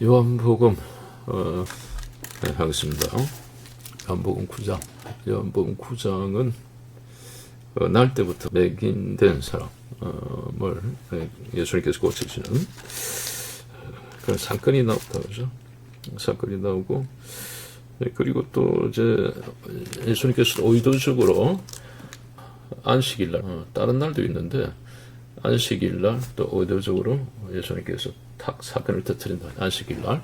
요한복음 하겠습니다. 요한복음 9장. 요한복음 9장은 날 때부터 맹인된 사람을 예수님께서 고치시는 그런 사건이 나왔다 그죠? 사건이 나오고, 그리고 또 이제 예수님께서 의도적으로 안식일날, 다른 날도 있는데 안식일날 또 의도적으로 예수님께서 탁 사건을 터뜨린다. 안식일날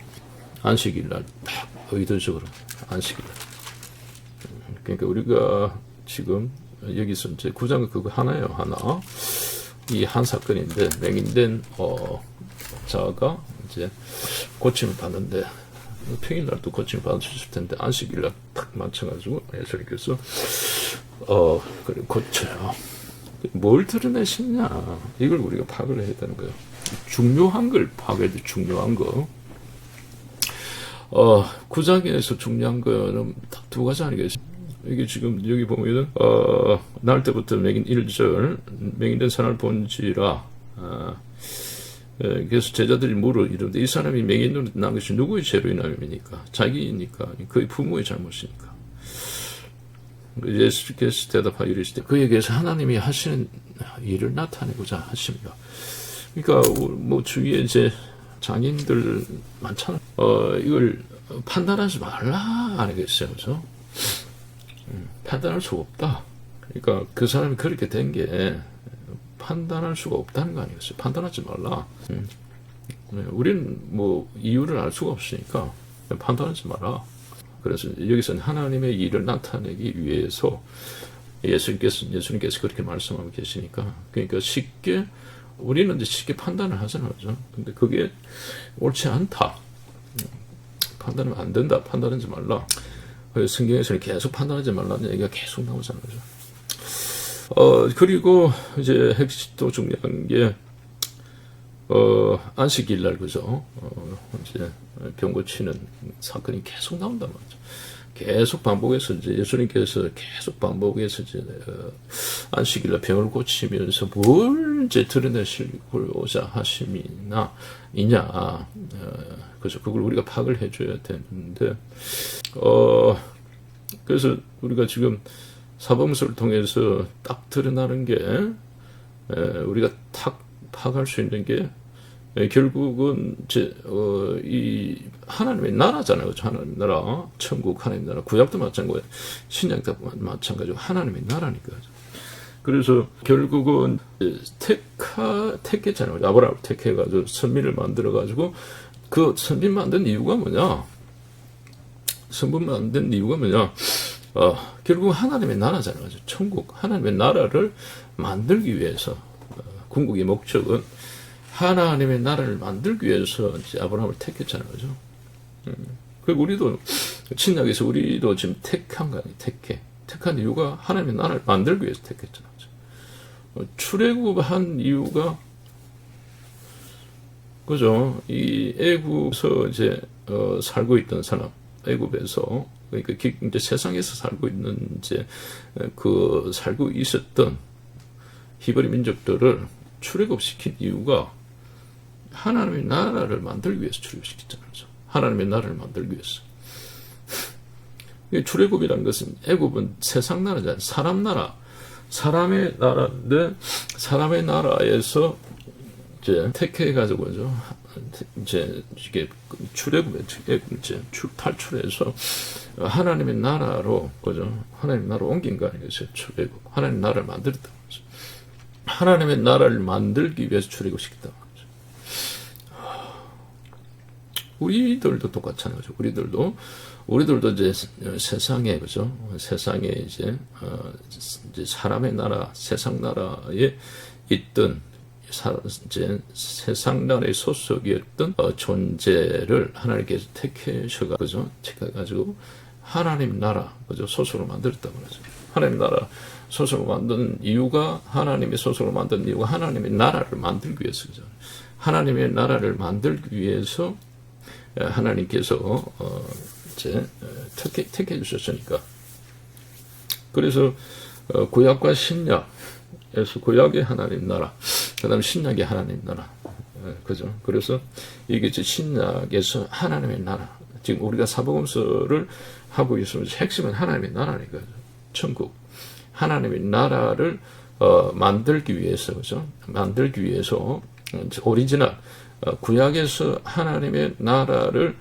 딱 의도적으로 안식일날. 그러니까 우리가 지금 여기서 이제 9장은 그거 하나예요. 하나. 이 한 사건인데 맹인된 자가 이제 고침을 받는데, 평일날도 고침을 받으셨을 텐데 안식일날 딱 맞춰가지고 예수님께서 그래 고쳐요. 뭘 드러내시냐, 이걸 우리가 파악을 해야 되는 거예요. 중요한 걸 파악해야 돼. 중요한 거. 9장에서 중요한 거는 딱 두 가지 아니겠습니까? 이게 지금 여기 보면은 날 때부터 맹인 1절 맹인된 사람을 본지라. 그래서 제자들이 물어 이르되 이 사람이 맹인으로 난 것이 누구의 죄로 인함입니까? 자기니까, 그의 부모의 잘못이니까. 예수께서 대답하여 이르시되 그에게서 하나님이 하시는 일을 나타내고자 하십니다. 그러니까 뭐 주위에 이제 장인들 많잖아. 이걸 판단하지 말라 아니겠어요, 그죠? 판단할 수가 없다. 그러니까 그 사람이 그렇게 된 게 판단할 수가 없다는 거 아니겠어요? 판단하지 말라. 우리는 뭐 이유를 알 수가 없으니까 판단하지 마라. 그래서 여기서는 하나님의 일을 나타내기 위해서 예수님께서 그렇게 말씀하고 계시니까, 그러니까 우리는 이제 쉽게 판단을 하잖아요. 근데 그게 옳지 않다. 판단하면 안 된다. 판단하지 말라. 그래서 성경에서는 계속 판단하지 말라는 얘기가 계속 나오잖아요. 그리고 이제 또 중요한 게, 안식일날, 그죠? 이제 병 고치는 사건이 계속 나온단 말이죠. 계속 반복해서 이제 예수님께서 계속 반복해서 이제 안식일날 병을 고치면서 뭘 이제 드러내시고자 하심이냐, 그래서 그걸 우리가 파악을 해줘야 되는데, 그래서 우리가 지금 사범서를 통해서 딱 드러나는 게, 우리가 탁 파악할 수 있는 게, 결국은 이 하나님의 나라잖아요. 하나님의 나라, 천국, 하나님의 나라. 구약도 마찬가지고 신약도 마찬가지고 하나님의 나라니까. 그래서 결국은 택했잖아요. 아브라함을 택해가지고 선민을 만들어가지고, 그 선민 만든 이유가 뭐냐? 선민 만든 이유가 뭐냐? 결국 하나님의 나라잖아요. 천국, 하나님의 나라를 만들기 위해서, 궁극의 목적은 하나님의 나라를 만들기 위해서 이제 아브라함을 택했잖아요. 그죠? 그리고 우리도, 신약에서 우리도 지금 택한 거 아니에요. 택한 이유가 하나님의 나라를 만들기 위해서 택했잖아요. 출애굽한 이유가, 그죠? 이 애굽에서 이제, 살고 있던 사람, 애굽에서, 그러니까 이제 세상에서 살고 있는 이제, 살고 있었던 히브리 민족들을 출애굽시킨 이유가 하나님의 나라를 만들기 위해서 출애굽시켰잖아요. 하나님의 나라를 만들기 위해서. 출애굽이라는 것은, 애굽은 세상 나라잖아요. 사람 나라. 사람의 나라인데, 사람의 나라에서 이제 택해가지고, 그죠? 이제 이게 이제 탈출해서 하나님의 나라로, 그죠? 하나님의 나라로 옮긴 거 아니겠어요? 출애굽. 하나님의 나라를 만들었다. 하나님의 나라를 만들기 위해서 출애굽시켰다. 우리들도 똑같잖아요. 우리들도 이제 세상에, 그죠? 세상에 이제 사람의 나라, 세상 나라에 있던 이제 세상 나라의 소속이었던 존재를 하나님께서 택하셔가, 그죠? 택해가지고 하나님 나라, 그죠? 소속으로 만들었다고 그러죠. 하나님 나라 소속으로 만든 이유가, 하나님의 소속으로 만든 이유가 하나님의 나라를 만들기 위해서, 그죠? 하나님의 나라를 만들기 위해서 하나님께서 이제 택해 주셨으니까. 그래서 구약과 신약에서, 구약의 하나님 나라, 그 다음에 신약의 하나님 나라, 그죠? 그래서 이게 신약에서 하나님의 나라, 지금 우리가 사복음서를 하고 있으면 핵심은 하나님의 나라니까, 천국. 하나님의 나라를 만들기 위해서, 그죠? 만들기 위해서 오리지널 구약에서 하나님의 나라를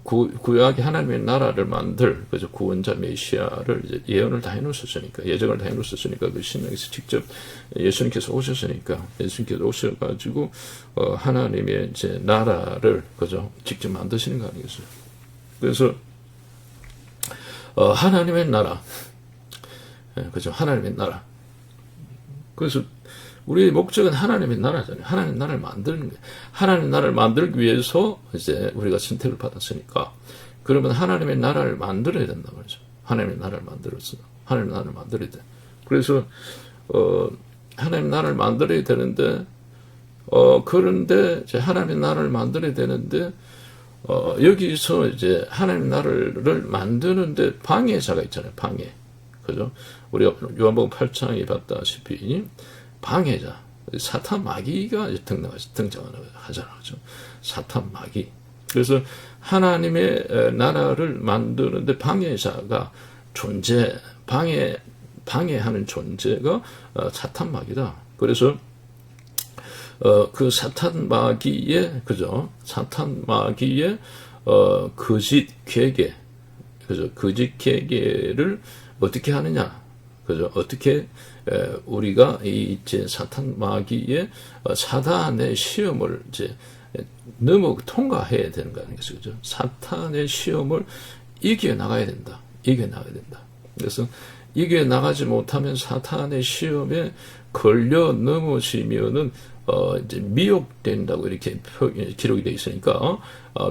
구약의 하나님의 나라를 만들, 그죠? 구원자 메시아를 이제 예언을 다 해놓으셨으니까, 예정을 다 해놓으셨으니까, 그 신약에서 직접 예수님께서 오셨으니까, 예수님께서 오셔가지고 하나님의 이제 나라를, 그죠? 직접 만드시는 거 아니겠어요? 그래서 하나님의 나라, 그죠? 하나님의 나라. 그래서 우리의 목적은 하나님의 나라잖아요. 하나님의 나라를 만드는 거예요. 하나님의 나라를 만들기 위해서 이제 우리가 선택을 받았으니까, 그러면 하나님의 나라를 만들어야 된다 말이죠. 하나님의 나라를 만들었어. 하나님의 나라를 만들어야 돼. 그래서 하나님의 나라를 만들어야 되는데, 그런데 이제 하나님의 나라를 만들어야 되는데, 여기서 이제 하나님의 나라를 만드는데 방해자가 있잖아요. 방해. 그죠? 우리가 요한복음 8장에 봤다시피 방해자, 사탄 마귀가 등장하잖아요. 그죠? 사탄 마귀. 그래서 하나님의 나라를 만드는데 방해자가 방해하는 존재가 사탄 마귀다. 그래서 그 사탄 마귀의, 그죠? 사탄 마귀의 거짓 계계, 그죠? 거짓 계계를 어떻게 하느냐, 그죠? 어떻게 우리가 이제 사탄 마귀의 사단의 시험을 이제 통과해야 되는 거 아니겠어요? 그죠? 사탄의 시험을 이겨나가야 된다. 그래서 이겨나가지 못하면 사탄의 시험에 걸려 넘어지면은 이제 미혹된다고 이렇게 기록이 되어 있으니까,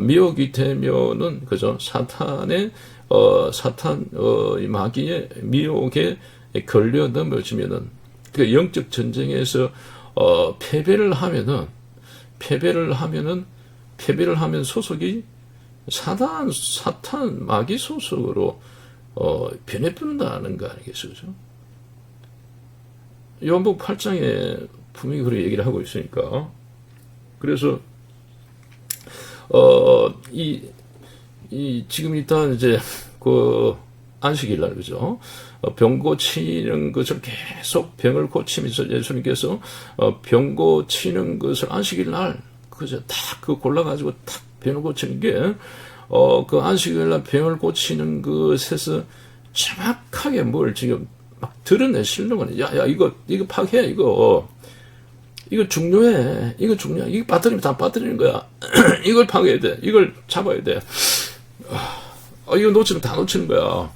미혹이 되면은, 그죠? 마귀의 미혹에 걸려 넘어지면은, 그 영적 전쟁에서, 패배를 하면 소속이 사탄 마귀 소속으로, 변해본다는 거 아니겠어요? 그죠? 요한복음 8장에 분명히 그런 얘기를 하고 있으니까. 그래서, 지금 일단 이제, 안식일 날, 그죠? 병 고치는 것을 계속 병을 고치면서 예수님께서, 병 고치는 것을 안식일 날, 그죠? 골라가지고 병을 고치는 게, 그 안식일 날 병을 고치는 것에서 정확하게 뭘 지금 막 드러내시는 거는, 이거 파괴해, 이거 중요해. 이거 빠뜨리면 다 빠뜨리는 거야. 이걸 파괴해야 돼. 이걸 잡아야 돼. 이거 놓치면 다 놓치는 거야.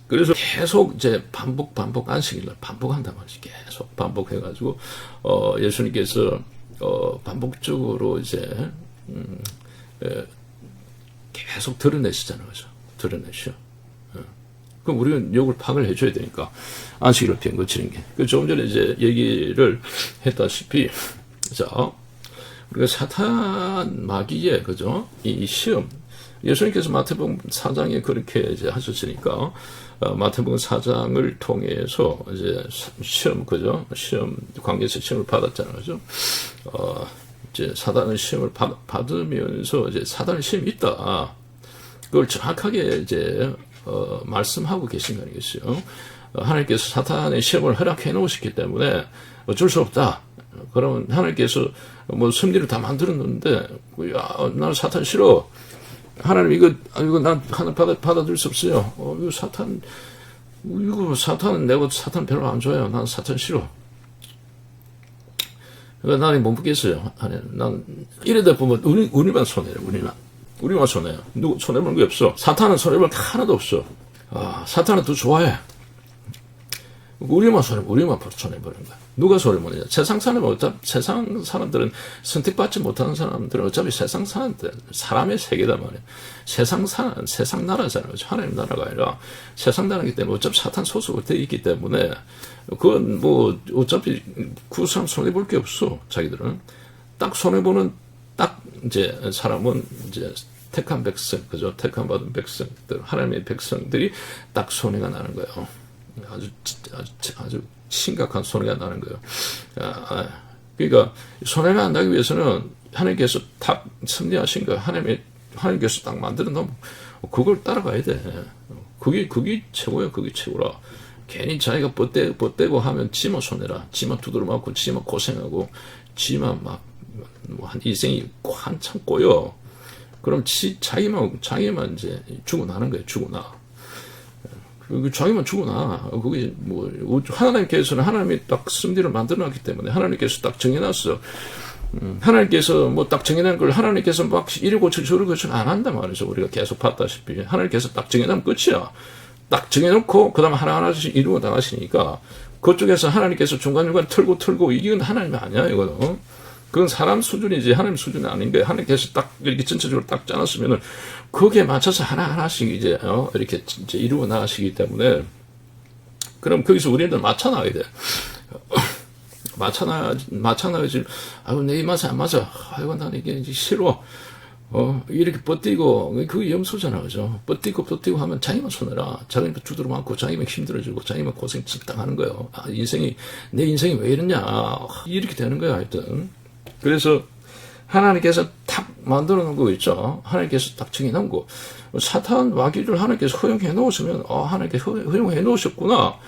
그래서 계속 이제 반복 안식일날 반복한단 말이지. 계속 반복해가지고, 예수님께서, 반복적으로 이제, 계속 드러내시잖아요. 그죠? 드러내셔. 그럼 우리는 욕을 파악을 해줘야 되니까, 안식일을 병 고치는 게. 조금 전에 이제 얘기를 했다시피, 자, 우리가 사탄 마귀의, 그죠? 이 시험. 예수님께서 마태복음 4장에 그렇게 이제 하셨으니까, 마태복음 4장을 통해서 이제 시험, 그죠? 시험, 관계에서 시험을 받았잖아요. 그죠? 이제 사단의 시험을 받으면서 이제 사단의 시험이 있다. 그걸 정확하게 이제, 말씀하고 계신 거 아니겠어요? 하나님께서 사탄의 시험을 허락해 놓으셨기 때문에 어쩔 수 없다. 그러면 하나님께서 뭐 승리를 다 만들었는데, 나는 사탄 싫어. 하나님 이거 난 하나 받아들일 수 없어요. 이거 사탄은 내가 사탄 별로 안 좋아해요. 난 사탄 싫어. 그러니까 나는 못 보겠어요. 난 이러다 보면 우리만 손해요. 우리만 손해요. 누구 손해보는 게 없어. 사탄은 손해볼 게 하나도 없어. 사탄은 더 좋아해. 우리만 손해보는 거야. 누가 손해보느냐? 세상 사람들은 선택받지 못하는 사람들은 어차피 세상 사람의 세계단 말이야. 세상 나라잖아요. 하나님 나라가 아니라 세상 나라이기 때문에 어차피 사탄 소속으로 되어 있기 때문에 그건 뭐 어차피 그 사람 손해볼 게 없어. 자기들은 딱 손해보는 이제 사람은 이제 택한 백성, 그죠? 택한 받은 백성들, 하나님의 백성들이 딱 손해가 나는 거예요. 아주 심각한 손해가 나는 거예요. 그러니까 손해가 안 나기 위해서는 하나님께서 딱 섭리하신 거, 하나님께서 딱 만들어 놓으면 그걸 따라가야 돼. 그게 최고야, 그게 최고라. 괜히 자기가 뻗대고 하면 지만 손해라. 지만 두드러 맞고, 지만 고생하고, 지만 한 인생이 한참 꼬여. 그럼 자기만 이제 죽어나는 거예요, 죽어나. 자기만 죽어나. 그게 하나님께서는 하나님이 딱 섭리를 만들어 놨기 때문에 하나님께서 딱 정해놨어. 하나님께서 딱 정해놓은 걸 하나님께서 막 이리 고쳐 저리 고쳐 안 한단 말이죠. 우리가 계속 봤다시피. 하나님께서 딱 정해놓으면 끝이야. 딱 정해놓고, 그 다음 하나하나씩 이루어 나가시니까, 그쪽에서 하나님께서 중간중간 틀고, 이건 하나님이 아니야, 이거는. 그건 사람 수준이지, 하나님 수준이 아닌 거야. 하나님께서 딱, 이렇게 전체적으로 딱 짜놨으면은, 거기에 맞춰서 하나하나씩 이제, 이렇게 이제 이루어 나가시기 때문에, 그럼 거기서 우리는 맞춰나가야 돼. 맞춰나가지, 내 입맛에 안 맞아. 나는 이게 싫어. 이렇게 뻗뛰고, 그게 염소잖아, 그죠? 뻗뛰고 하면 자기만 손해라. 자기만 두드러 맞고, 자기만 힘들어지고, 자기만 고생 적당 하는 거예요. 내 인생이 왜 이러냐. 이렇게 되는 거야, 하여튼. 그래서, 하나님께서 탁 만들어 놓은 거 있죠? 하나님께서 딱 정해놓은 거. 사탄 마귀를 하나님께서 허용해 놓으시면, 하나님께서 허용해 놓으셨구나.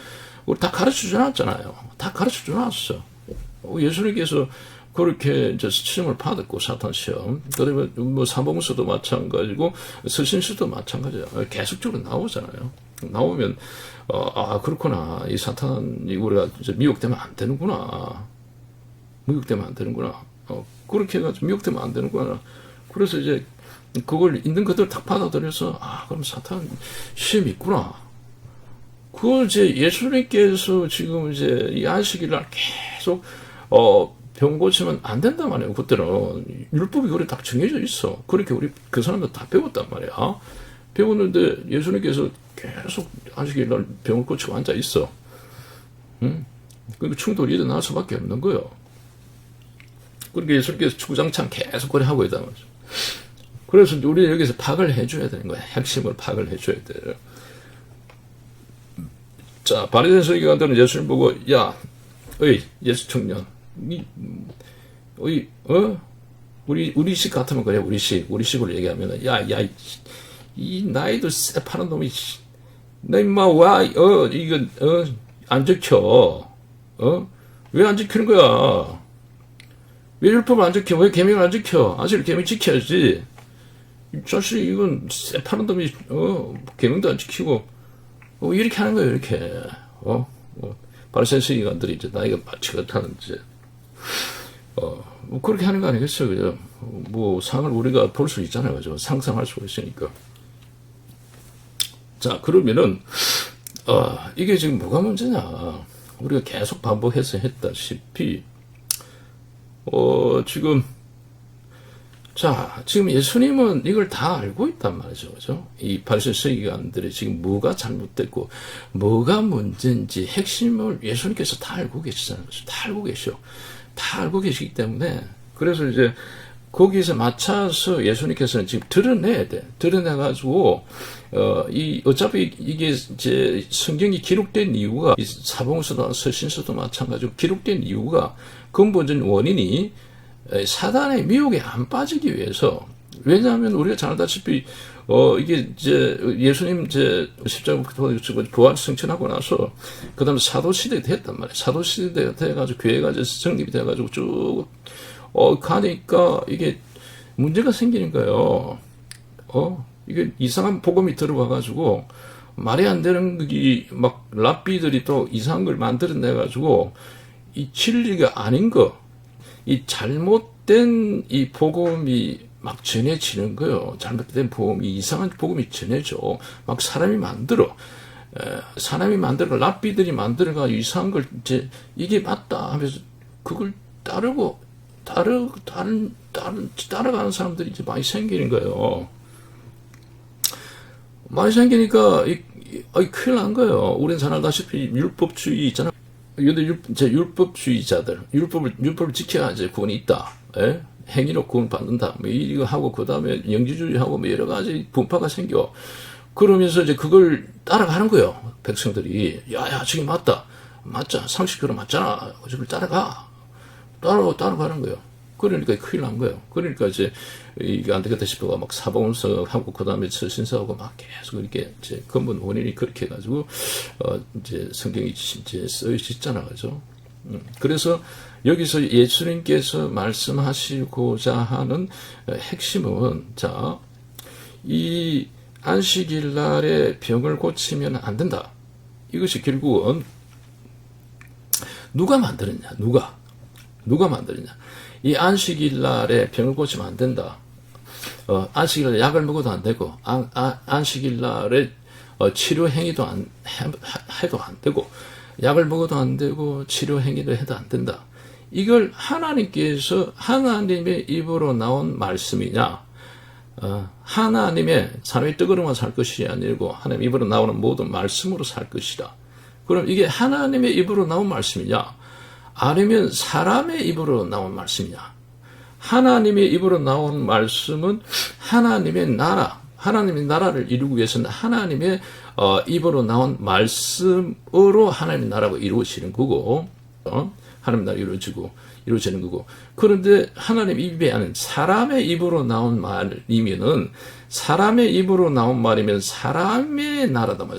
우리 다 가르쳐 주놨잖아요. 다 가르쳐 주놨어. 예수님께서 그렇게 이제 시험을 받았고, 사탄 시험. 그리고 사복음서도 마찬가지고, 서신서도 마찬가지야. 계속적으로 나오잖아요. 나오면, 그렇구나. 이 사탄이 우리가 이제 미혹되면 안 되는구나. 그렇게 해가지고 미혹되면 안 되는구나. 그래서 이제 그걸 있는 것들 딱 받아들여서, 그럼 사탄 시험이 있구나. 그걸 이제 예수님께서 지금 이제 이 안식일날 계속, 병 고치면 안 된단 말이에요. 그때는 율법이 그래 딱 정해져 있어. 그렇게 우리 그 사람들 다 배웠단 말이야. 배웠는데 예수님께서 계속 안식일날 병을 고치고 앉아 있어. 그러니까 충돌이 일어날 수밖에 없는 거예요. 그러니까 예수님께서 주구장창 계속 그래 하고 있단 말이죠. 그래서 우리 여기서 파악을 해줘야 되는 거야. 핵심을 파악을 해줘야 돼. 자, 바리새인 서기관들은 예수님 보고, 예수 청년. 우리 식 같으면 그래, 우리식으로 얘기하면, 이 나이도 새파란 놈이, 너 임마, 안 지켜. 왜 안 지키는 거야? 왜 율법을 안 지켜? 왜 계명을 안 지켜? 아직 계명 지켜야지. 이 자식, 이건 새파란 놈이, 계명도 안 지키고, 이렇게 하는 거예요, 이렇게. 바리새인 서기관들이 이제 나이가 마치겠다는 이제, 그렇게 하는 거 아니겠어요, 그죠? 상을 우리가 볼 수 있잖아요, 그죠? 상상할 수가 있으니까. 자, 그러면은, 이게 지금 뭐가 문제냐? 우리가 계속 반복해서 했다시피, 지금 예수님은 이걸 다 알고 있단 말이죠, 그죠? 이 바리새인 서기관들이 지금 뭐가 잘못됐고, 뭐가 문제인지 핵심을 예수님께서 다 알고 계시잖아요, 그죠? 다 알고 계시기 때문에, 그래서 이제 거기서 맞춰서 예수님께서는 지금 드러내야 돼. 드러내가지고, 어차피 이게 이제 성경이 기록된 이유가, 이 사복음서도 서신서도 마찬가지로 기록된 이유가 근본적인 원인이 사단의 미혹에 안 빠지기 위해서, 왜냐하면 우리가 잘 알다시피, 이게 이제 예수님 이제 십자가 부활 승천하고 나서, 그 다음에 사도시대 됐단 말이에요. 사도시대가 돼가지고, 교회가 이제 성립이 돼가지고 쭉, 가니까 이게 문제가 생기는 거예요. 이게 이상한 복음이 들어와가지고, 말이 안 되는 막 랍비들이 또 이상한 걸 만들어내가지고, 이 진리가 아닌 거, 이 잘못된 이 복음이 막 전해지는 거예요. 잘못된 복음이, 이상한 복음이 전해져. 막 사람이 만들어, 랍비들이 만들어가지고 이상한 걸 이제, 이게 맞다 하면서 그걸 따라가는 사람들이 이제 많이 생기는 거예요. 많이 생기니까, 큰일 난 거예요. 우리는 잘 알다시피 율법주의 있잖아요. 율법주의자들, 율법을 지켜야지 구원이 있다. 행위로 구원 받는다. 이거 하고, 그 다음에 영지주의하고 여러 가지 분파가 생겨. 그러면서 이제 그걸 따라가는 거예요. 백성들이. 저게 맞다. 맞자. 상식적으로 맞잖아. 그걸 따라가. 따라가는 거예요. 그러니까 큰일 난 거예요. 그러니까 이제 이게 안 되겠다 싶어가 막 사법원서하고 그 다음에 신사하고 막 계속 이렇게 이제 근본 원인이 그렇게 해가지고 이제 성경이 이제 쓰여지잖아, 그죠? 그래서 여기서 예수님께서 말씀하시고자 하는 핵심은 자, 이 안식일 날에 병을 고치면 안 된다. 이것이 결국은 누가 만들었냐? 누가 만들었냐? 이 안식일 날에 병을 고치면 안 된다. 안식일 날에 약을 먹어도 안 되고, 안식일 날에 치료 행위도 해도 안 되고, 약을 먹어도 안 되고, 치료 행위도 해도 안 된다. 이걸 하나님께서 하나님의 입으로 나온 말씀이냐? 하나님의 사람이 떡으로만 살 것이 아니고, 하나님 입으로 나오는 모든 말씀으로 살 것이다. 그럼 이게 하나님의 입으로 나온 말씀이냐? 아니면 사람의 입으로 나온 말씀이냐? 하나님의 입으로 나온 말씀은 하나님의 나라를 이루기 위해서는 하나님의 입으로 나온 말씀으로 하나님의 나라가 이루어지는 거고, 하나님의 나라가 이루어지는 거고. 그런데 하나님 입에 아닌 사람의 입으로 나온 말이면은 사람의 입으로 나온 말이면 사람의 나라다 말이야.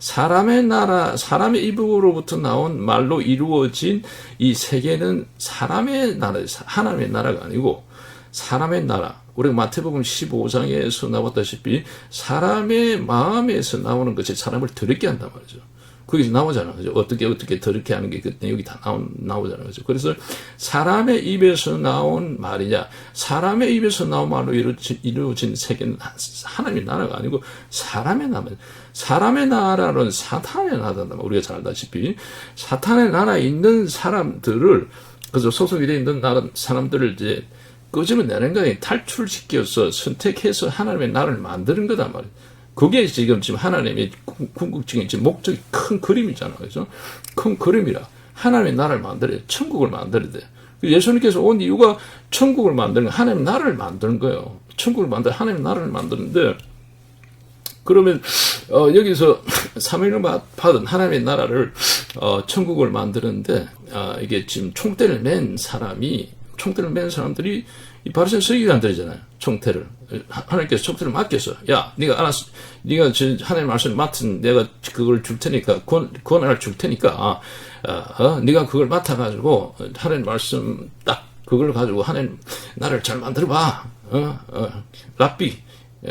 사람의 나라, 사람의 입으로부터 나온 말로 이루어진 이 세계는 사람의 나라, 하나님의 나라가 아니고 사람의 나라. 우리가 마태복음 15장에서 나왔다시피 사람의 마음에서 나오는 것이 사람을 더럽게 한단 말이죠. 거기서 나오잖아. 그죠? 어떻게 더럽게 하는 게 그때 여기 다 나오잖아. 그죠? 그래서 사람의 입에서 나온 말이냐, 사람의 입에서 나온 말로 이루어진 세계는 하나님의 나라가 아니고 사람의 나라. 사람의 나라는 사탄의 나라다. 우리가 잘 알다시피 사탄의 나라에 있는 사람들을, 그래서 소속이 되어 있는 사람들을 이제 끄집어내는 거에 탈출시켜서 선택해서 하나님의 나라를 만드는 거단 말이에요. 그게 지금 하나님의 궁극적인 지금 목적이 큰 그림이잖아. 그죠? 큰 그림이라. 하나님의 나라를 만들어야 돼. 천국을 만들어야 돼. 예수님께서 온 이유가 천국을 만드는, 하나님의 나라를 만드는 거예요. 천국을 하나님의 나라를 만드는데, 그러면, 여기서 사명을 받은 하나님의 나라를, 천국을 만드는데, 이게 지금 총대를 맨 사람들이 이 바리새인 서기관들이잖아요. 총태를. 하나님께서 총태를 맡겨서, 야, 네가 알았어. 네가 하나님 말씀을 맡은 내가 그걸 줄 테니까, 권한을 줄 테니까, 네가 그걸 맡아가지고, 하나님 말씀 그걸 가지고 하나님 나를 잘 만들어봐. 랍비,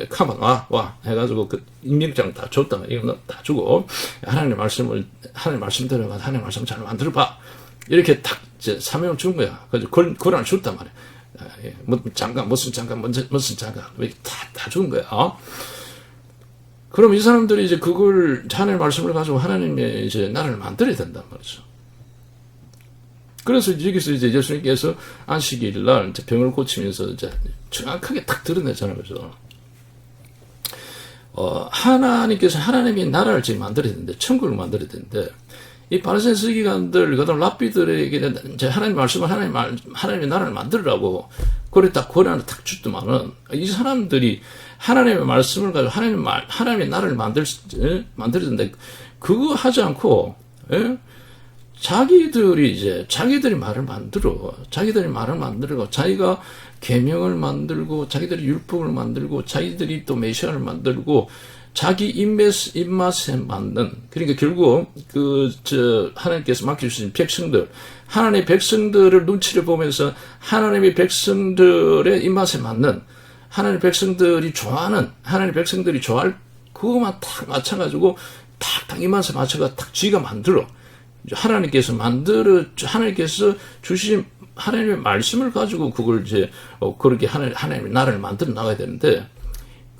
카만, 와. 해가지고 그 임명장을 다 줬다. 이거 다 주고, 하나님 말씀대로 하나님 말씀 잘 만들어봐. 이렇게 딱 사명을 준 거야. 그래서 권한을 줬단 말이야. 무슨 장관, 다 준 거야. 그럼 이 사람들이 이제 그걸, 하나님의 말씀을 가지고 하나님의 이제 나라를 만들어야 된단 말이죠. 그래서 여기서 이제 예수님께서 안식일 날 이제 병을 고치면서 이제 정확하게 딱 드러내잖아요. 그죠? 하나님께서 하나님의 나라를 지금 만들어야 되는데, 천국을 만들어야 되는데, 이 바리새인 서기관들, 그다음 랍비들에게 이제 하나님 말씀을 하나님의 나라를 만들으라고 그랬다 권한을 탁 주더만은 이 사람들이 하나님의 말씀을 가지고 하나님의 나라를 만들었는데 그거 하지 않고 자기들이 말을 만들고 자기가 계명을 만들고 자기들이 율법을 만들고 자기들이 또 메시아를 만들고 자기 입맛에 맞는, 그러니까 결국 하나님께서 맡겨주신 백성들, 하나님의 백성들을 눈치를 보면서 하나님의 백성들의 입맛에 맞는, 하나님의 백성들이 좋아하는, 하나님의 백성들이 좋아할 그것만 탁 맞춰가지고 탁 입맛에 맞춰가 탁 쥐가 만들어. 하나님께서 주신 하나님의 말씀을 가지고 그걸 이제 그렇게 하나님의 나라를 만들어 나가야 되는데,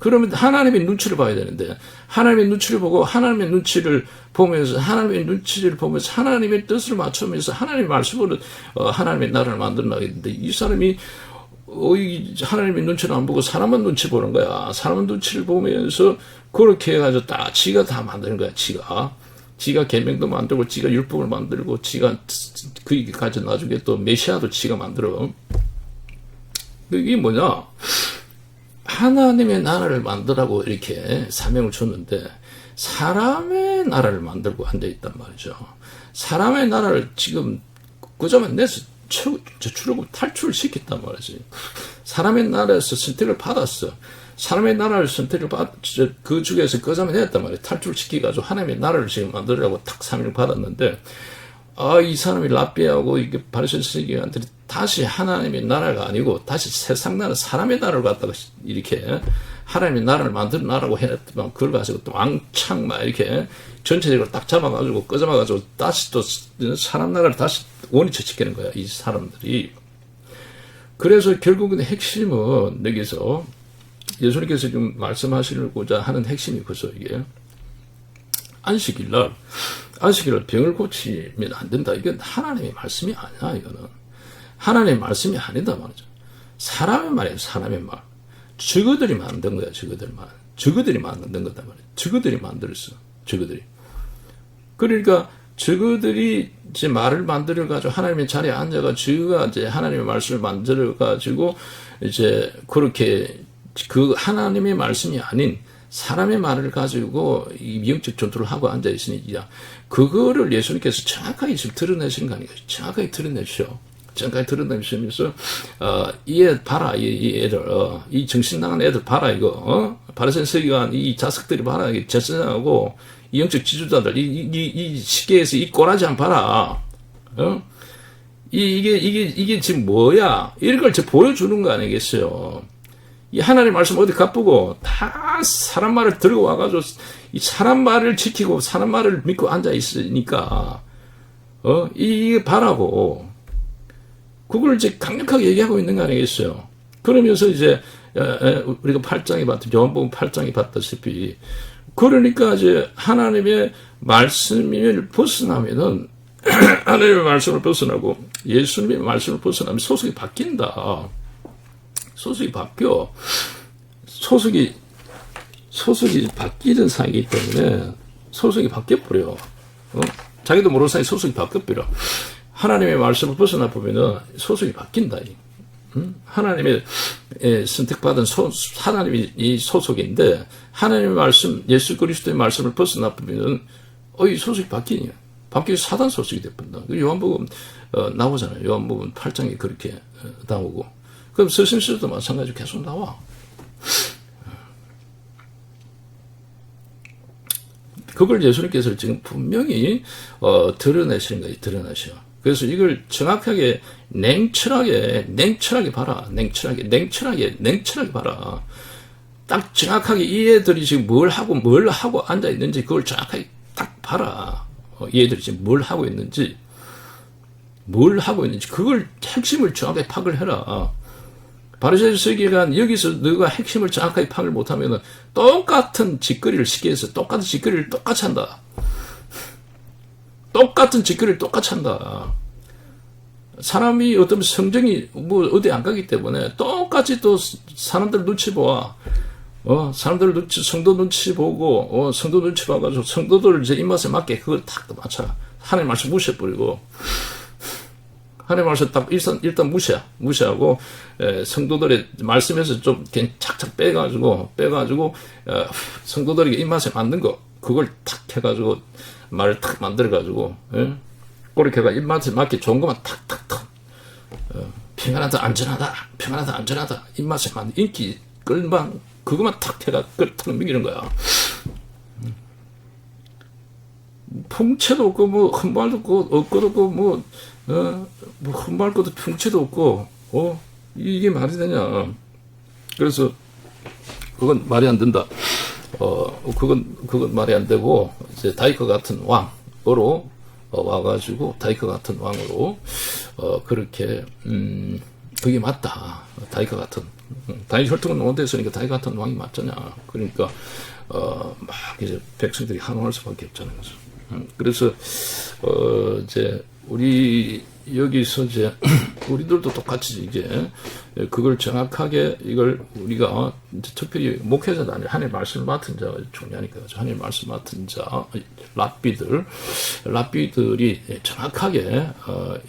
그러면 하나님의 눈치를 봐야 되는데, 하나님의 눈치를 보고 하나님의 눈치를 보면서 하나님의 뜻을 맞추면서 하나님의 말씀으로 하나님의 나라를 만들어 나가겠는데, 이 사람이 하나님의 눈치를 안 보고 사람만 눈치 보는 거야. 사람 눈치를 보면서 그렇게 해가지고 지가 다 만드는 거야. 지가 계명도 만들고 지가 율법을 만들고 지가 그게 가지고 나중에 또 메시아도 지가 만들어. 이게 뭐냐? 하나님의 나라를 만들라고 이렇게 사명을 줬는데 사람의 나라를 만들고 앉아있단 말이죠. 사람의 나라를 지금 그자만 내서 출애굽 탈출시켰단 말이지. 사람의 나라에서 선택을 받았어. 사람의 나라를 선택을 그 중에서 그자만 했단 말이야. 탈출시켜가지고 하나님의 나라를 지금 만들으라고 탁 사명을 받았는데, 이 사람이 랍비하고 이게 바리새인들이 다시 하나님의 나라가 아니고 다시 세상 나라, 사람의 나라를 갖다가 이렇게 하나님의 나라를 만들어놔라고 했더만, 그걸 가지고 또 왕창 막 이렇게 전체적으로 딱 잡아가지고 꺼잡아가지고 다시 또 사람 나라를 다시 원위치 시키는 거야, 이 사람들이. 그래서 결국은 핵심은 여기서 예수님께서 지금 말씀하시고자 하는 핵심이 그래서 이게 안식일날 병을 고치면 안 된다. 이건 하나님의 말씀이 아니야. 이거는 하나님의 말씀이 아니다 말이죠. 사람의 말이에요. 사람의 말. 저거들이 만든 거야. 저거들이 만든 거다 말이야. 저거들이 만들었어. 저거들이. 그러니까 저거들이 이제 말을 만들어가지고 하나님의 자리에 앉아가 저가 이제 하나님의 말씀을 만들어가지고 이제 그렇게 그 하나님의 말씀이 아닌 사람의 말을 가지고 이 미용적 전투를 하고 앉아 있으니까 그거를 예수님께서 정확하게 지금 드러내시는 거 아니에요. 정확하게 드러내시오. 정확하게 드러내시면서 얘 봐라, 이 애들, 이 정신 나간 애들 봐라, 이거, 바리새인 서기관 이 자석들이 봐라, 이 제사장하고 이 영적 지주자들, 이 시계에서 이 꼬라지 안 봐라, 이게 지금 뭐야? 이런 걸 보여주는 거 아니겠어요? 이 하나님 말씀 어디 가쁘고 다 사람 말을 들고 와가지고 이 사람 말을 지키고 사람 말을 믿고 앉아 있으니까 이게 바라고 그걸 이제 강력하게 얘기하고 있는 거 아니겠어요? 그러면서 이제 우리가 8장에 봤던 요한복음 8장에 봤다시피 그러니까 이제 하나님의 말씀을 벗어나면은 하나님의 말씀을 벗어나고 예수님의 말씀을 벗어나면 소속이 바뀐다. 소속이 바뀌어. 소속이 바뀌는 사이기 때문에 소속이 바뀌어버려. 자기도 모르는 사이 소속이 바뀌어버려. 하나님의 말씀을 벗어나 보면은 소속이 바뀐다. 하나님의 선택받은 하나님이 이 소속인데 하나님의 말씀, 예수 그리스도의 말씀을 벗어나 보면은 이 소속이 바뀌냐? 바뀌어서 사단 소속이 돼버린다. 요한복음 나오잖아요. 요한복음 8장에 그렇게 나오고. 그럼 서신서도 마찬가지로 계속 나와. 그걸 예수님께서 지금 분명히 드러내시는 거예요. 드러내셔. 그래서 이걸 정확하게 냉철하게 봐라. 냉철하게 봐라. 딱 정확하게 이 애들이 지금 뭘 하고 앉아 있는지 그걸 정확하게 딱 봐라. 이 애들이 지금 뭘 하고 있는지 그걸 핵심을 정확하게 파악을 해라. 바리새인 서기관 여기서 너가 핵심을 정확하게 파악을 못하면 똑같은 짓거리를 쉽게 해서 똑같은 짓거리를 똑같이 한다. 사람이 어떤 성정이 뭐 어디 안 가기 때문에 똑같이 또 사람들 눈치 보아. 성도 눈치 보고, 성도 눈치 봐가지고 성도들 이제 입맛에 맞게 그걸 탁 맞춰. 하나님 말씀 무시해버리고. 하나님 말씀 딱 일단 무시하고 성도들의 말씀에서 좀 착착 빼가지고 성도들에게 입맛에 맞는 거 그걸 탁 해가지고 말을 탁 만들어가지고 그렇게 해가 입맛에 맞게 좋은 것만 탁탁탁 평안하다 안전하다 입맛에 맞는 인기 끌만 그것만 탁 해가 탁 먹이는 거야. 풍채도 없고 뭐 흠발도 없고 억거도 없고 뭐 흠발 것도 풍채도 없고 이게 말이 되냐. 그래서 그건 말이 안 된다. 그건 말이 안 되고 이제 다이커 같은 왕으로 와가지고 다이커 같은 왕으로 그렇게 그게 맞다. 다이커 같은 다이커 혈통은 원대했으니까 다이커 같은 왕이 맞잖아. 그러니까 막 이제 백성들이 항응할 수밖에 없잖아요. 그래서 이제 우리 여기서 이제 우리들도 똑같이 이제 그걸 정확하게 이걸 우리가 이제 특별히 목회자도 아니라 하나님의 말씀을 맡은 자가 중요하니까 하나님의 말씀 맡은 자 랍비들이 정확하게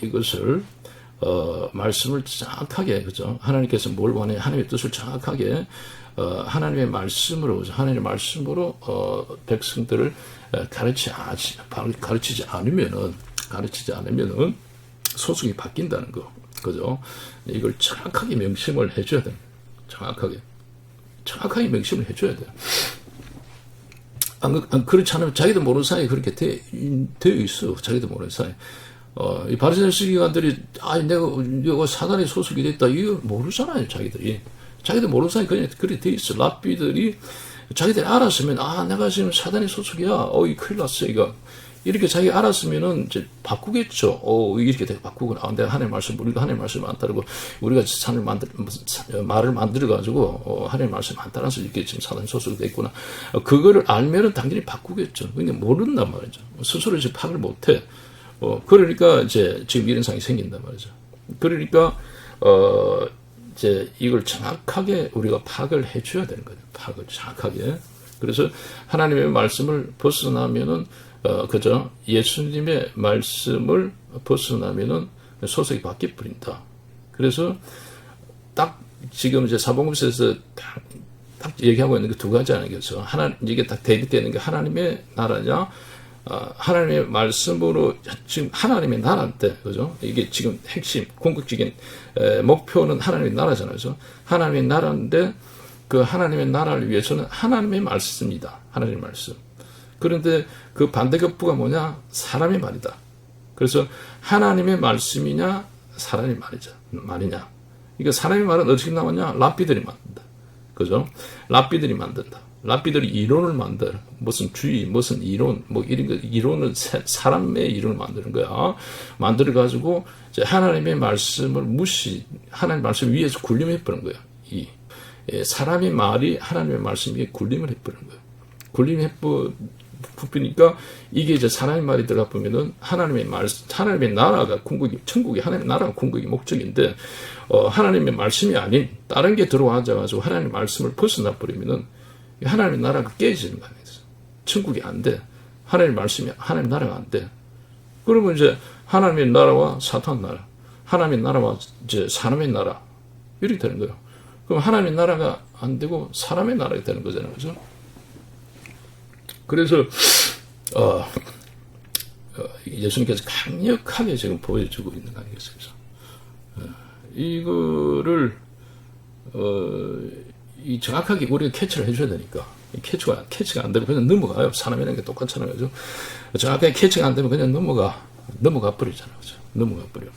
이것을 말씀을 정확하게 그죠 하나님께서 뭘 원해 하나님의 뜻을 정확하게 하나님의 말씀으로 백성들을 가르치지 않으면은 소속이 바뀐다는 거. 그죠? 이걸 정확하게 명심을 해줘야 됩니다. 정확하게 명심을 해줘야 돼요. 그렇지 않으면 자기도 모르는 사이에 그렇게 되어 있어. 자기도 모르는 사이에. 이 바리새인 서기관들이, 내가 사단의 소속이 됐다. 이거 모르잖아요, 자기들이. 자기도 모르는 사이에 그냥 그렇게 되어 있어. 랍비들이, 자기들이 알았으면, 내가 지금 사단의 소속이야. 이 큰일 났어, 이거. 이렇게 자기 알았으면은 이제 바꾸겠죠. 이렇게 되게 바꾸구나. 내가 하나님의 말씀, 우리가 하나님의 말씀 안 따르고, 우리가 말을 만들어가지고, 하나님의 말씀 안 따라서 이렇게 지금 사단 소속이 됐구나. 그거를 알면은 당연히 바꾸겠죠. 근데 모른단 말이죠. 스스로 이제 파악을 못 해. 그러니까 이제 지금 이런 상황이 생긴단 말이죠. 그러니까, 이제 이걸 정확하게 우리가 파악을 해줘야 되는 거죠. 파악을 정확하게. 그래서 하나님의 말씀을 벗어나면은, 그죠? 예수님의 말씀을 벗어나면은 소속이 바뀌어 버린다. 그래서 딱 지금 이제 사복음서에서 딱 얘기하고 있는 게 두 가지 아니겠어? 이게 딱 대립되는 게 하나님의 나라냐? 하나님의 말씀으로 지금 하나님의 나라인데, 그죠? 이게 지금 핵심, 궁극적인 목표는 하나님의 나라잖아요. 그죠? 하나님의 나라인데 그 하나님의 나라를 위해서는 하나님의 말씀이다. 하나님의 말씀. 그런데 그 반대급부가 뭐냐? 사람의 말이다. 그래서 하나님의 말씀이냐? 사람의 말이냐? 그러니까 사람의 말은 어떻게 나오냐? 랍비들이 만든다. 그죠? 랍비들이 만든다. 랍비들이 이론을 만들어. 무슨 주의, 무슨 이론, 이런 거, 이론을, 사람의 이론을 만드는 거야. 만들어가지고, 이제 하나님의 말씀을 하나님의 말씀 위에서 군림해버린 거야. 사람의 말이 하나님의 말씀 위에 군림을 해버린 거야. 군림해버리니까, 이게 이제 사람의 말이 들어가 보면은, 하나님의 나라가 천국이 하나님의 나라가 궁극의 목적인데, 하나님의 말씀이 아닌, 다른 게 들어와가지고 하나님의 말씀을 벗어나 버리면은, 하나님의 나라가 깨지는 거 아니에요. 천국이 안 돼. 하나님의 말씀이, 하나님의 나라가 안 돼. 그러면 이제 하나님의 나라와 사탄 나라, 하나님의 나라와 이제 사람의 나라, 이렇게 되는 거예요. 그럼 하나님의 나라가 안 되고 사람의 나라가 되는 거잖아요. 그죠? 그래서, 예수님께서 강력하게 지금 보여주고 있는 거 아니겠어요? 이거를, 정확하게 우리가 캐치를 해줘야 되니까. 캐치가 안 되면 그냥 넘어가요. 사람이라는 게 똑같잖아요. 그죠? 정확하게 캐치가 안 되면 그냥 넘어가 버리잖아요. 그죠? 넘어가 버려.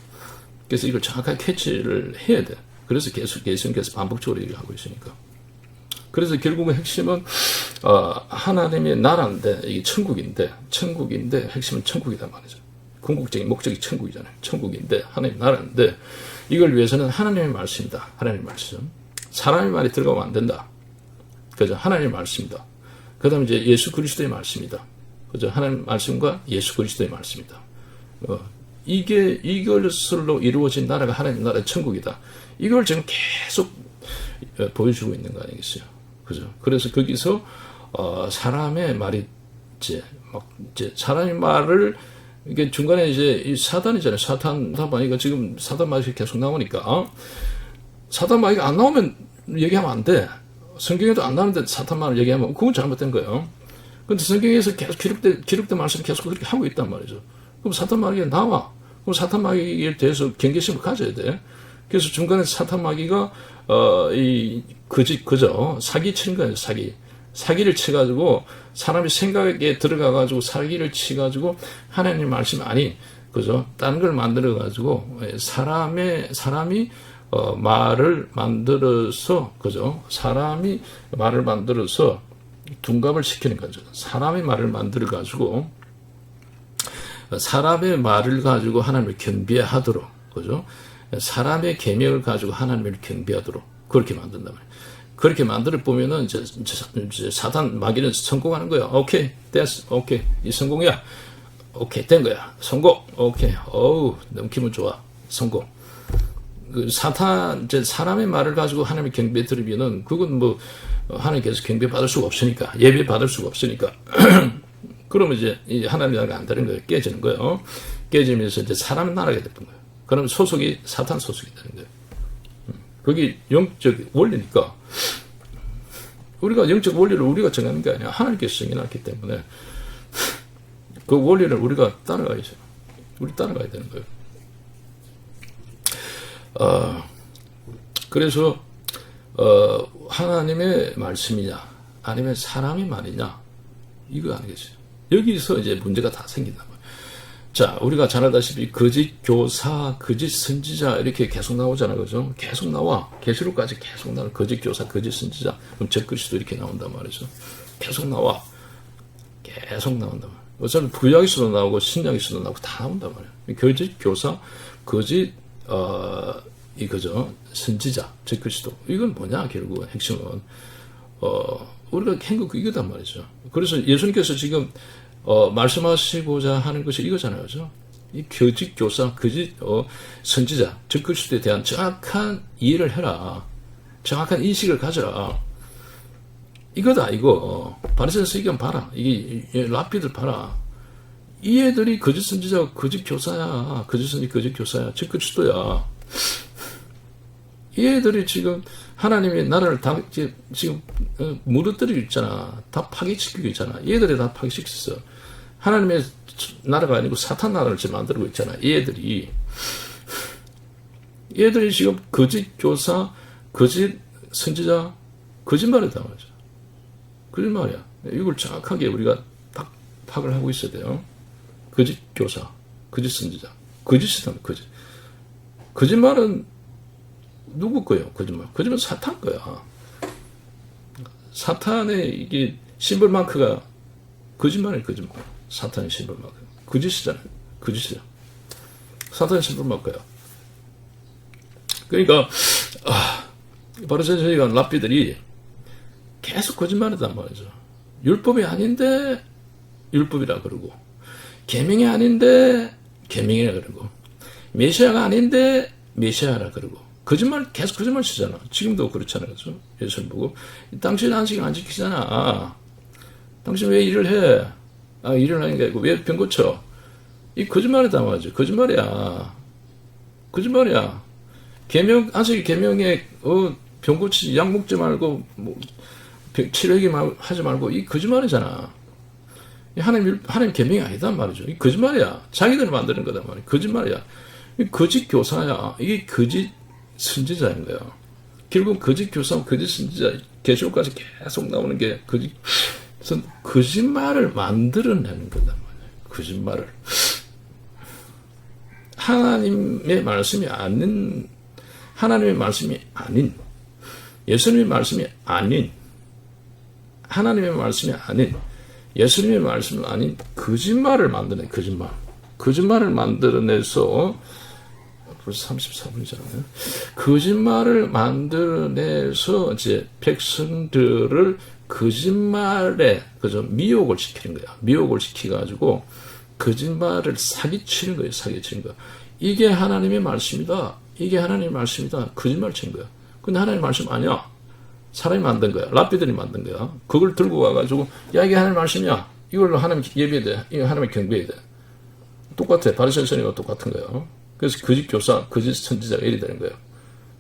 그래서 이걸 정확하게 캐치를 해야 돼. 그래서 계속 예수님께서 반복적으로 얘기를 하고 있으니까. 그래서 결국은 핵심은, 하나님의 나라인데, 이게 천국인데, 핵심은 천국이란 말이죠. 궁극적인 목적이 천국이잖아요. 천국인데, 하나님의 나라인데, 이걸 위해서는 하나님의 말씀이다. 하나님의 말씀. 사람의 말이 들어가면 안 된다. 그죠? 하나님의 말씀이다. 그 다음에 이제 예수 그리스도의 말씀이다. 그죠? 하나님의 말씀과 예수 그리스도의 말씀이다. 이것으로 이루어진 나라가 하나님의 나라의 천국이다. 이걸 지금 계속 보여주고 있는 거 아니겠어요? 그죠? 그래서 거기서, 사람의 말이 이제 사람의 말을 이게 중간에 이제 이 사단이잖아요. 사탄 마귀가 지금 사단 마귀가 계속 나오니까, 사탄 마귀가 안 나오면 얘기하면 안 돼. 성경에도 안 나오는데 사탄 마귀를 얘기하면 그건 잘못된 거예요. 근데 성경에서 계속 기록된 말씀을 계속 그렇게 하고 있단 말이죠. 그럼 사탄 마귀가 나와. 그럼 사탄 마귀에 대해서 경계심을 가져야 돼. 그래서 중간에 사탄 마귀가, 그죠? 사기 치는 거예요, 사기를 치가지고, 사람이 생각에 들어가가지고, 사기를 치가지고, 하나님 말씀이 아닌, 그죠? 다른 걸 만들어가지고, 사람이, 말을 만들어서, 그죠? 사람이 말을 만들어서 둔갑을 시키는 거죠. 사람의 말을 만들어가지고, 사람의 말을 가지고 하나님을 경배하도록, 그죠? 사람의 계명을 가지고 하나님을 경배하도록 그렇게 만든단 말이에요. 그렇게 만들어 보면은 이제 사단 마귀는 성공하는 거야. 오케이, 됐어. 오케이, 이 성공이야. 오케이, 된 거야. 성공. 오케이. 어우, 너무 기분 좋아. 성공. 그 이제 사람의 말을 가지고 하나님의 경배 들으면은 그건 하나님께서 경배 받을 수가 없으니까, 예배 받을 수가 없으니까. 그러면 이제 이 하나님 나라가 안 되는 거예요. 깨지는 거예요. 깨지면서 이제 사람 나라가 되는 거예요. 그럼 소속이 사탄 소속이 되는 거예요. 그게 영적 원리니까 우리가 영적 원리를 우리가 정하는 게 아니라 하나님께서 정해놨기 때문에 그 원리를 우리가 따라가야죠. 우리 따라가야 되는 거예요. 그래서 하나님의 말씀이냐 아니면 사람의 말이냐 이거 아니겠어요. 여기서 이제 문제가 다 생긴단 말이에요. 자, 우리가 잘 알다시피 거짓 교사, 거짓 선지자 이렇게 계속 나오잖아요. 그죠? 계속 나와. 계시록까지 계속 나와. 거짓 교사, 거짓 선지자. 그럼 적그리스도 이렇게 나온단 말이죠. 계속 나와. 계속 나온단 말이에요. 어차피 구약에서도 나오고 신약에서도 나오고 다 나온단 말이에요. 거짓 교사, 거짓 이거죠. 선지자, 적그리스도. 이건 뭐냐 결국은 핵심은 우리가 행국 이거단 말이죠. 그래서 예수님께서 지금 말씀하시고자 하는 것이 이거잖아요. 그죠? 이 거짓 교사, 거짓 선지자, 적그리스도에 대한 정확한 이해를 해라. 정확한 인식을 가져라. 이거다 이거. 바리새인서 의견 봐라. 이게 랍비들 봐라. 이 애들이 거짓 선지자, 거짓 교사야. 거짓 선지자, 거짓 교사야. 적그리스도야. 이 애들이 지금 하나님의 나라를 다 지금 무너뜨리고 있잖아. 다 파괴시키고 있잖아. 이 애들이 다 파괴시켰어. 하나님의 나라가 아니고 사탄 나라를 지금 만들고 있잖아. 이 애들이 지금 거짓 교사, 거짓 선지자, 거짓말이다 말이죠. 거짓말이야. 이걸 정확하게 우리가 딱 파악을 하고 있어야 돼요. 거짓 교사, 거짓 선지자, 거짓이다, 거짓. 거짓말은 누구 거예요? 거짓말 사탄 거야. 사탄의 이게 심벌 마크가 거짓말이에요, 거짓말. 사탄의 심벌 마크. 거짓이잖아요. 거짓이야. 사탄의 심벌 마크야. 그러니까 바리새인과 랍비들이 계속 거짓말이단 말이죠. 율법이 아닌데 율법이라 그러고, 계명이 아닌데 계명이라 그러고, 메시아가 아닌데 메시아라 그러고, 거짓말 계속 거짓말 치잖아. 지금도 그렇잖아요. 그렇죠? 예수님 보고 당신 안식일 안 지키잖아. 당신 왜 일을 해? 일을 하는 게 아니고 왜 병 고쳐? 이 거짓말이다 말이죠. 거짓말이야. 계명 안식일 계명에 병 고치지, 약 먹지 말고 뭐 치료하기 하지 말고 이 거짓말이잖아. 하나님 계명이 아니단 말이죠. 이 거짓말이야. 자기들이 만드는 거단 말이야. 거짓말이야. 이 거짓 교사야. 이게 거짓 선지자인 거야. 결국 거짓 교사, 거짓 선지자, 계시록까지 계속 나오는 게 거짓말을 만들어내는 거단 말이야. 거짓말을. 하나님의 말씀이 아닌, 예수님의 말씀이 아닌, 하나님의 말씀이 아닌, 예수님의 말씀이 아닌 거짓말을 만드는 거짓말. 거짓말을 만들어내서 벌써 34분이잖아요. 거짓말을 만들어내서 이제 백성들을 거짓말에 그저 미혹을 시키는 거야. 미혹을 시켜가지고 거짓말을 사기치는 거예요. 사기치는 거. 이게 하나님의 말씀이다. 이게 하나님의 말씀이다. 거짓말 치는 거야. 근데 하나님의 말씀 아니야. 사람이 만든 거야. 랍비들이 만든 거야. 그걸 들고 와가지고 야 이게 하나님의 말씀이야. 이걸로 하나님 예배해야 돼. 이거 하나님 경배해야 돼. 똑같아. 바리새인과 똑같은 거야. 그래서 거짓 교사, 거짓 선지자가 이래 되는 거예요.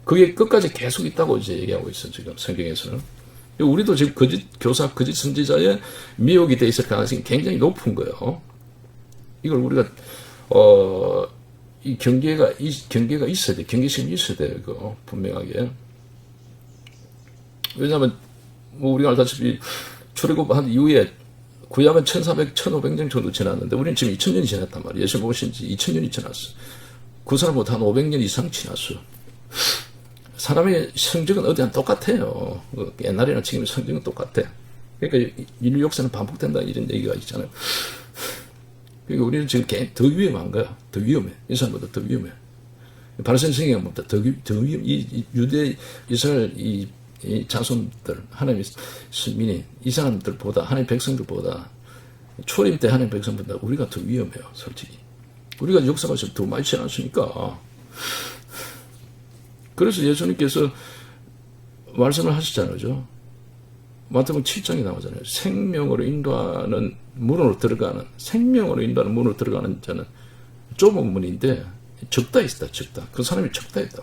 그게 끝까지 계속 있다고 이제 얘기하고 있어, 지금 성경에서는. 우리도 지금 거짓 교사, 거짓 선지자의 미혹이 돼 있을 가능성이 굉장히 높은 거예요. 이걸 우리가, 이 경계가 있어야 돼. 경계심이 있어야 돼요, 이거. 분명하게. 왜냐하면, 뭐, 우리가 알다시피, 출애굽한 이후에 구약은 1400, 1500년 정도 지났는데, 우리는 지금 2000년이 지났단 말이에요. 예수님 오신 지 2000년이 지났어. 그 사람보다 한 500년 이상 지났어. 사람의 성적은 어디나 똑같아요. 옛날이나 지금 성적은 똑같아. 그러니까 인류 역사는 반복된다 이런 얘기가 있잖아요. 그러니까 우리는 지금 더 위험한 거야. 더 위험해. 이 사람보다 더 위험해. 바리새인 성경보다 더 위험. 이 유대 이스라엘 이 자손들, 하나님의 시민이 이 사람들보다, 하나님의 백성들보다, 초림 때 하나님의 백성보다 우리가 더 위험해요. 솔직히. 우리가 역사가 더 많이 지났으니까. 그래서 예수님께서 말씀을 하시잖아요. 마태복음 7장에 나오잖아요. 생명으로 인도하는 문으로 들어가는 자는 좁은 문인데 적다 있다. 적다. 그 사람이 적다 있다.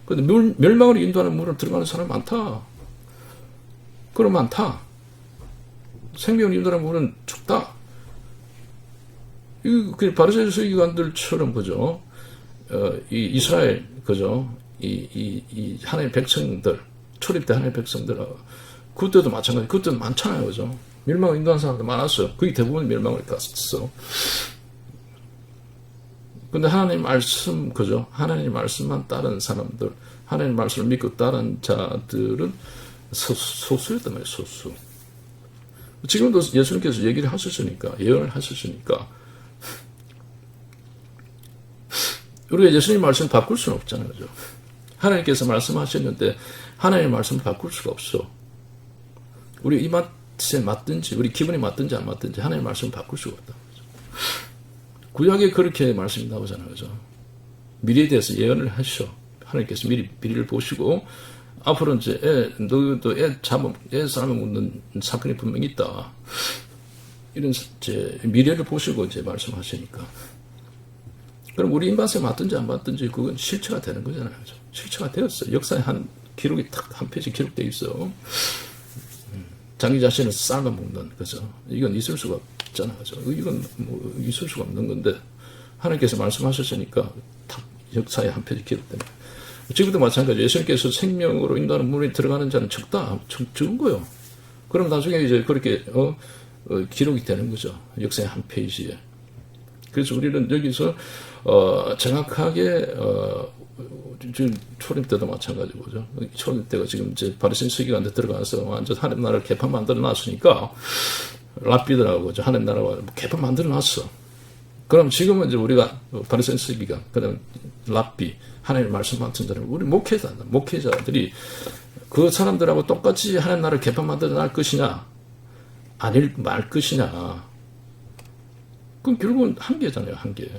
그런데 멸망으로 인도하는 문으로 들어가는 사람이 많다. 그럼 많다. 생명으로 인도하는 문은 적다. 그 바리새인 서기관들처럼 그죠? 이 이스라엘, 그죠? 이 하나님의 백성들, 초립된 하나님의 백성들, 그때도 마찬가지, 그때도 많잖아요, 그죠? 멸망을 인도한 사람들 많았어요. 거의 대부분 멸망을 갔어. 근데 하나님 말씀, 그죠? 하나님 말씀만 따른 사람들, 하나님 말씀을 믿고 따른 자들은 소수였단 말이에요, 소수. 지금도 예수님께서 얘기를 하셨으니까, 예언을 하셨으니까, 우리가 예수님 말씀을 바꿀 수는 없잖아요, 그죠? 하나님께서 말씀하셨는데, 하나님의 말씀을 바꿀 수가 없어. 우리 입맛에 맞든지, 우리 기분에 맞든지 안 맞든지, 하나님의 말씀을 바꿀 수가 없다. 구약에 그렇게 말씀이 나오잖아요, 그죠? 미래에 대해서 예언을 하셔. 하나님께서 미래를 보시고, 앞으로 이제 너도 애 사람을 묻는 사건이 분명히 있다. 이런 이제 미래를 보시고 이제 말씀하시니까. 그럼 우리 입맛에 맞든지 안 맞든지 그건 실체가 되는 거잖아요, 그죠? 실체가 되었어요. 역사에 한 기록이 딱 한 페이지 기록되어 있어. 자기 자신을 삶아 먹는, 그죠? 이건 있을 수가 없잖아, 그죠? 이건 뭐 있을 수가 없는 건데, 하나님께서 말씀하셨으니까 딱 역사에 한 페이지 기록됩니다. 지금도 마찬가지예요. 예수님께서 생명으로 인도하는 문에 들어가는 자는 적은 거예요. 그럼 나중에 이제 그렇게, 기록이 되는 거죠. 역사의 한 페이지에. 그래서 우리는 여기서, 정확하게, 지금 초림 때도 마찬가지고, 그죠? 초림 때가 지금 이제 바리새인 서기관한테 들어가서 완전 하나님 나라를 개판 만들어 놨으니까, 랍비들하고, 그죠? 하나님 나라가 개판 만들어 놨어. 그럼 지금은 이제 우리가 바리새인 서기관, 그다음 랍비, 하나님의 말씀 맡은 자들, 우리 목회자들이 그 사람들하고 똑같이 하나님 나라를 개판 만들어 날 것이냐, 아닐 말 것이냐. 그건 결국은 한계잖아요, 한계.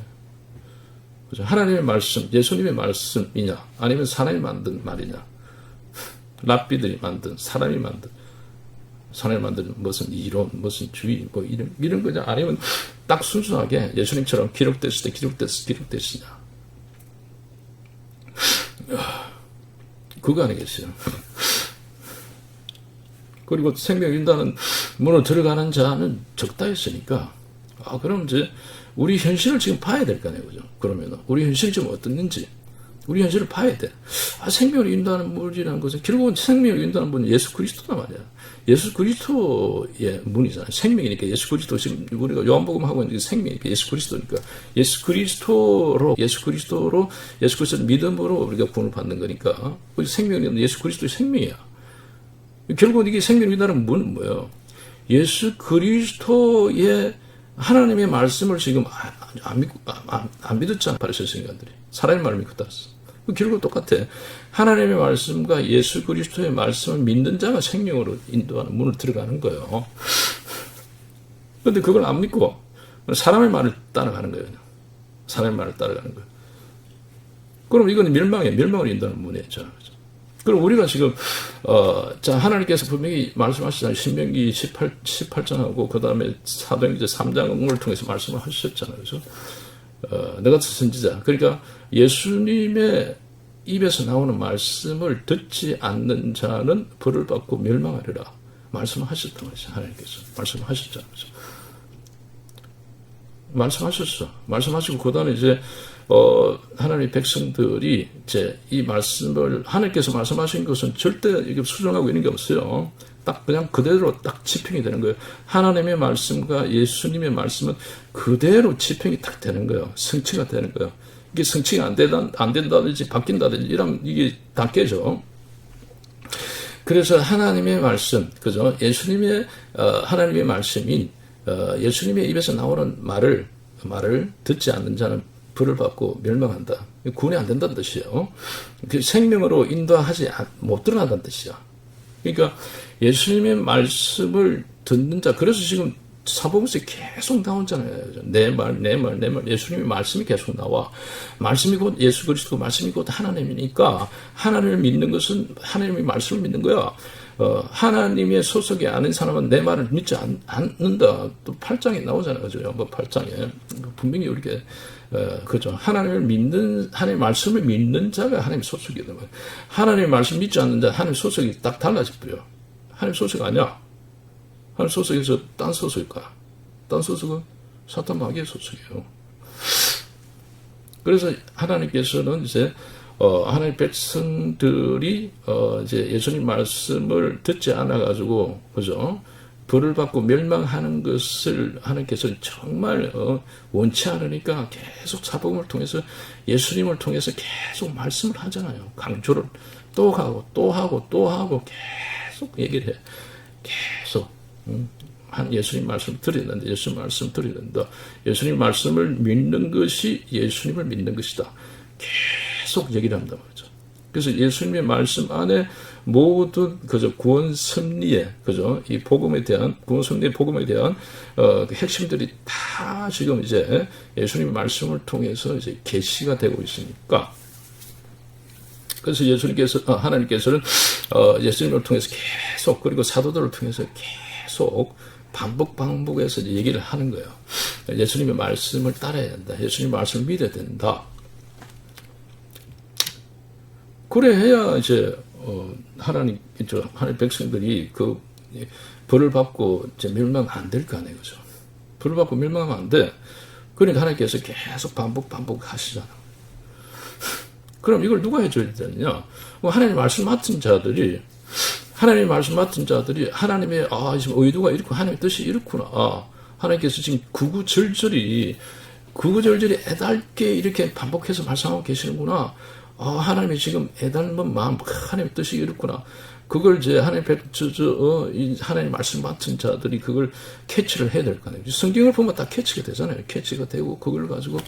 그죠? 하나님의 말씀, 예수님의 말씀이냐, 아니면 사람이 만든 말이냐. 랍비들이 만든, 사람이 만든 무슨 이론, 무슨 주의, 뭐 이런 거냐, 아니면 딱 순수하게 예수님처럼 기록됐을 때 기록됐으냐. 그거 아니겠어요. 그리고 생명 인다는 문으로 들어가는 자는 적다 했으니까, 그럼 이제 우리 현실을 지금 봐야 될 거 아니에요, 그죠? 그러면 우리 현실이 지금 어떻는지, 우리 현실을 봐야 돼. 생명을 인도하는 문이라는 것은 결국은 생명을 인도하는 문은 예수 그리스도단 말이야. 예수 그리스도의 문이잖아요. 생명이니까 예수 그리스도, 지금 우리가 요한복음 하고 있는 게 생명이니까 예수 그리스도니까 예수 그리스도로 예수 그리스도를 믿음으로 우리가 구원을 받는 거니까 생명은 예수 그리스도의 생명이야. 결국은 이게 생명을 인도하는 문은 뭐예요? 예수 그리스도의 하나님의 말씀을 지금 안 믿었잖아, 바리새인 서기관들이. 사람의 말을 믿고 따랐어. 결국 똑같아. 하나님의 말씀과 예수 그리스도의 말씀을 믿는 자가 생명으로 인도하는 문을 들어가는 거예요. 그런데 그걸 안 믿고 사람의 말을 따라가는 거예요. 사람의 말을 따라가는 거예요. 그럼 이건 멸망을 인도하는 문이죠. 그럼 우리가 지금 하나님께서 분명히 말씀하시잖아요. 신명기 18장하고 그 다음에 사도행전 3장을 통해서 말씀을 하셨잖아요. 그래서 내가 선지자. 그러니까 예수님의 입에서 나오는 말씀을 듣지 않는 자는 벌을 받고 멸망하리라. 말씀하셨단 말이죠. 하나님께서 말씀하셨잖아요. 말씀하시고 그 다음에 이제 하나님의 백성들이 이제 이 말씀을 하나님께서 말씀하신 것은 절대 이게 수정하고 있는 게 없어요. 딱 그냥 그대로 딱 집행이 되는 거예요. 하나님의 말씀과 예수님의 말씀은 그대로 집행이 딱 되는 거예요. 성취가 되는 거예요. 이게 성취가 안 된다든지 바뀐다든지 이러면 이게 다 깨져. 그래서 하나님의 말씀, 그죠? 예수님의 하나님의 말씀인 예수님의 입에서 나오는 말을 듣지 않는 자는 벌을 받고 멸망한다. 구원이 안 된다는 뜻이에요. 그 생명으로 인도하지 못 드러난다는 뜻이야. 그러니까 예수님의 말씀을 듣는 자, 그래서 지금 사복음서에 계속 나오잖아요. 내 말. 예수님의 말씀이 계속 나와. 말씀이 곧 예수 그리스도, 말씀이 곧 하나님이니까 하나님을 믿는 것은 하나님의 말씀을 믿는 거야. 하나님의 소속이 아닌 사람은 내 말을 믿지 않는다. 또 8장에 나오잖아요. 그죠? 뭐 8장에. 분명히 이렇게, 그죠? 하나님의 말씀을 믿는 자가 하나님의 소속이다. 하나님의 말씀 믿지 않는 자, 하나님의 소속이 딱 달라집고요. 하나님 소속 아니야. 하나님 소속에서 딴 소속일 거야. 딴 소속은 사탄 마귀의 소속이에요. 그래서 하나님께서는 이제 하나님 백성들이 이제 예수님 말씀을 듣지 않아 가지고 그죠? 벌을 받고 멸망하는 것을 하나님께서 정말 원치 않으니까 계속 사복음을 통해서 예수님을 통해서 계속 말씀을 하잖아요. 강조를 또 하고 또 하고 또 하고 계속 얘기를 해. 계속 한 예수님 말씀 드리는데 예수님 말씀 드리는다. 예수님 말씀을 믿는 것이 예수님을 믿는 것이다. 계속 얘기를 한단 말이죠. 그래서 예수님의 말씀 안에 모든 그저 구원 섭리에 그저 이 복음에 대한 구원 섭리의 복음에 대한 그 핵심들이 다 지금 이제 예수님의 말씀을 통해서 이제 계시가 되고 있으니까. 그래서 하나님께서는 예수님을 통해서 계속 그리고 사도들을 통해서 계속 반복해서 얘기를 하는 거예요. 예수님의 말씀을 따라야 된다. 예수님의 말씀을 믿어야 된다. 그래 해야 이제 하나님 백성들이 그 벌을 받고 이제 멸망 안 될 거 아니에요, 그죠? 벌을 받고 멸망하면 안 돼. 그러니까 하나님께서 계속 반복하시잖아. 그럼 이걸 누가 해줘야 되느냐? 하나님 말씀 맡은 자들이 하나님의 지금 의도가 이렇고 하나님의 뜻이 이렇구나. 하나님께서 지금 구구절절히 애달게 이렇게 반복해서 말씀하고 계시는구나. 하나님이 지금 애달은 마음, 하나님의 뜻이 이렇구나. 그걸 이제 하나님 말씀 맡은 자들이 그걸 캐치를 해야 될 거 아니에요. 성경을 보면 다 캐치가 되잖아요. 캐치가 되고 그걸 가지고